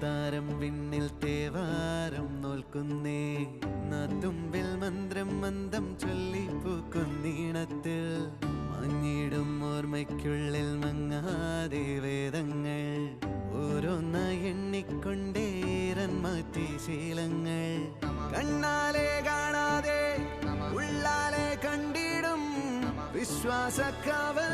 താരം വിണ്ണിൽ തേവാരം നോൽക്കുന്നേ നാത്തുമ്പിൽ മന്ത്രം മന്ദം ചൊല്ലിപ്പൂക്കുന്നീണത്തിൽ മഞ്ഞിടും ഓർമ്മയ്ക്കുള്ളിൽ മങ്ങാതെ വേദങ്ങൾ ഓരോന്നായി എണ്ണിക്കൊണ്ടേരൻ മാറ്റി ശീലങ്ങൾ കണ്ണാലെ കാണാതെ ഉള്ളാലെ കണ്ടിടും വിശ്വാസക്കാവൽ